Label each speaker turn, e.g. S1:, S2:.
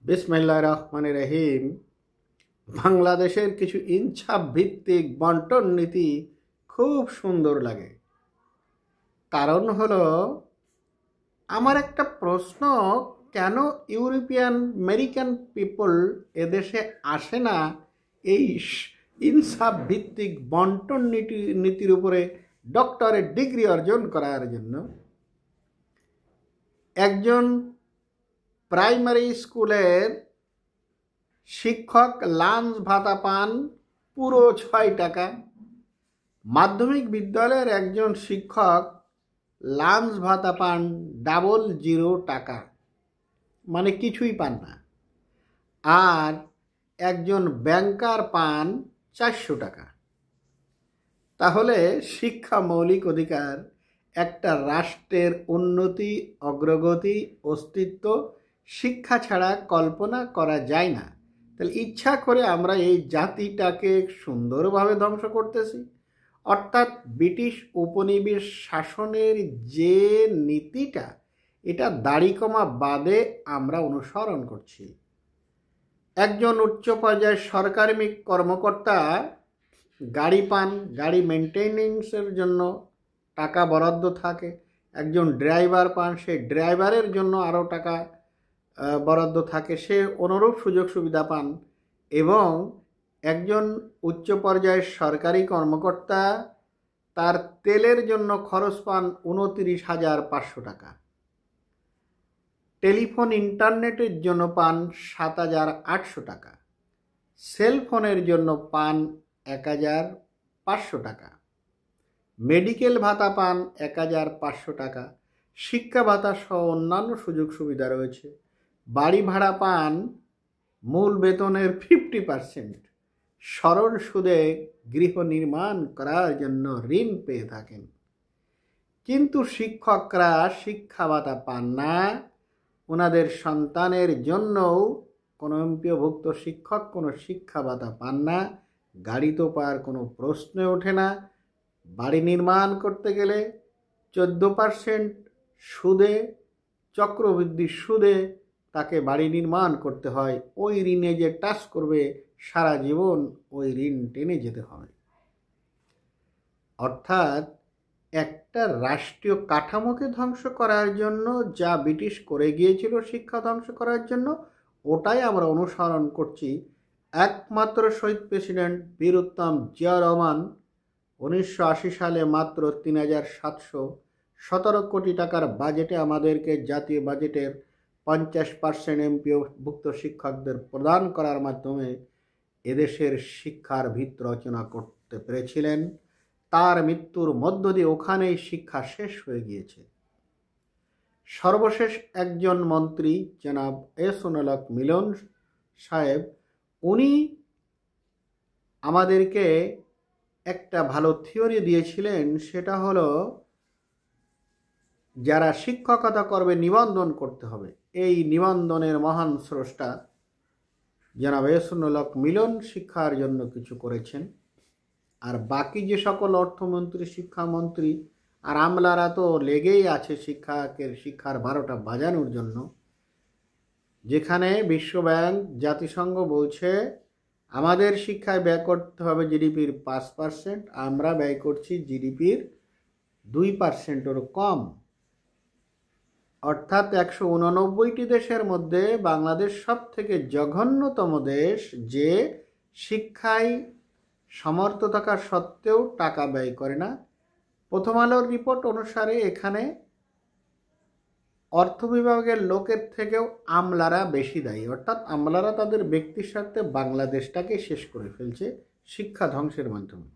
S1: বিসমিল্লাহির রহমানির রহিম। বাংলাদেশের কিছু ইনসাফ ভিত্তিক বন্টন নীতি খুব সুন্দর লাগে। কারণ হলো, আমার একটা প্রশ্ন, কেন ইউরোপিয়ান আমেরিকান পিপল এদেশে আসে না এই ইনসাফ ভিত্তিক বন্টন নীতির উপরে ডক্টরেট ডিগ্রি অর্জন করার জন্য? একজন প্রাইমারি স্কুলের শিক্ষক লাঞ্চ ভাতা পান পুরো 6 টাকা। মাধ্যমিক বিদ্যালয়ের একজন শিক্ষক লাঞ্চ ভাতা পান 000 টাকা, মানে কিছুই পান না। আর একজন ব্যাংকার পান 400 টাকা। তাহলে শিক্ষা মৌলিক অধিকার, একটা রাষ্ট্রের উন্নতি, অগ্রগতি, অস্তিত্ব শিক্ষা ছাড়া কল্পনা করা যায় না। তাহলে ইচ্ছা করে আমরা এই জাতিটাকে সুন্দরভাবে ধ্বংস করতেছি। অর্থাৎ ব্রিটিশ উপনিবেশ শাসনের যে নীতিটা, এটা দাড়িকমা বাদে আমরা অনুসরণ করছি। একজন উচ্চ পর্যায়ের সরকারি কর্মকর্তা গাড়ি পান, গাড়ি মেনটেনেন্সের জন্য টাকা বরাদ্দ থাকে। একজন ড্রাইভার পান, সেই ড্রাইভারের জন্য আরও টাকা বরাদ্দ থাকে, সে অনুরূপ সুযোগ সুবিধা পান। এবং একজন উচ্চ পর্যায়ের সরকারি কর্মকর্তা তার তেলের জন্য খরচ পান 29,500 টাকা। টেলিফোন ইন্টারনেটের জন্য পান 7,800 টাকা। সেলফোনের জন্য পান 1,500 টাকা। মেডিকেল ভাতা পান 1,500 টাকা। শিক্ষা ভাতা সহ অন্যান্য সুযোগ সুবিধা রয়েছে। বাড়ি ভাড়া পান মূল বেতনের 50%। সরল সুদে গৃহ নির্মাণ করার জন্য ঋণ পেয়ে থাকেন। কিন্তু শিক্ষকরা শিক্ষা ভাতা পান না। ওনাদের সন্তানের জন্যও কোনো এমপিওভুক্ত শিক্ষক কোনো শিক্ষা ভাতা পান না। গাড়ি তো পাওয়ার কোনো প্রশ্ন ওঠে না। বাড়ি নির্মাণ করতে গেলে 14% সুদে, চক্রবৃদ্ধি সুদে তাকে বাড়ি নির্মাণ করতে হয়। ওই ঋণে যে টাচ করবে সারা জীবন ওই ঋণ টেনে যেতে হয়। অর্থাৎ একটা রাষ্ট্রীয় কাঠামোকে ধ্বংস করার জন্য যা ব্রিটিশ করে গিয়েছিল শিক্ষা ধ্বংস করার জন্য, ওটাই আমরা অনুসরণ করছি। একমাত্র শহীদ প্রেসিডেন্ট বীর উত্তম জিয়া রহমান 1980 সালে মাত্র 3,717 কোটি টাকার বাজেটে আমাদেরকে জাতীয় বাজেটের 50% এমপিওভুক্ত শিক্ষকদের প্রদান করার মাধ্যমে এদেশের শিক্ষার ভিত রচনা করতে পেরেছিলেন। তার মৃত্যুর মধ্য দিয়ে ওখানেই শিক্ষা শেষ হয়ে গিয়েছে। সর্বশেষ একজন মন্ত্রী জনাব এহসানুল হক মিলন সাহেব, উনি আমাদেরকে একটা ভালো থিওরি দিয়েছিলেন। সেটা হলো, যারা শিক্ষকতা করবে নিবন্ধন করতে হবে। এই নিবন্ধনের মহান স্রষ্টা জনাব এহসানুল হক মিলন শিক্ষার জন্য কিছু করেছেন। আর বাকি যে সকল অর্থমন্ত্রী, শিক্ষামন্ত্রী আর আমলারা তো লেগেই আছে শিক্ষার 12টা বাজানোর জন্য। যেখানে বিশ্বব্যাংক, জাতিসংঘ বলছে আমাদের শিক্ষায় ব্যয় করতে হবে জিডিপির 5%, আমরা ব্যয় করছি জিডিপির 2%-এরও কম। অর্থাৎ 189টি দেশের মধ্যে বাংলাদেশ সব থেকে জঘন্যতম দেশ, যে শিক্ষায় সমর্থ থাকা সত্ত্বেও টাকা ব্যয় করে না। প্রথম আলোর রিপোর্ট অনুসারে এখানে অর্থ বিভাগের লোকের থেকেও আমলারা বেশি দায়ী। অর্থাৎ আমলারা তাদের ব্যক্তির স্বার্থে বাংলাদেশটাকে শেষ করে ফেলছে শিক্ষা ধ্বংসের মাধ্যমে।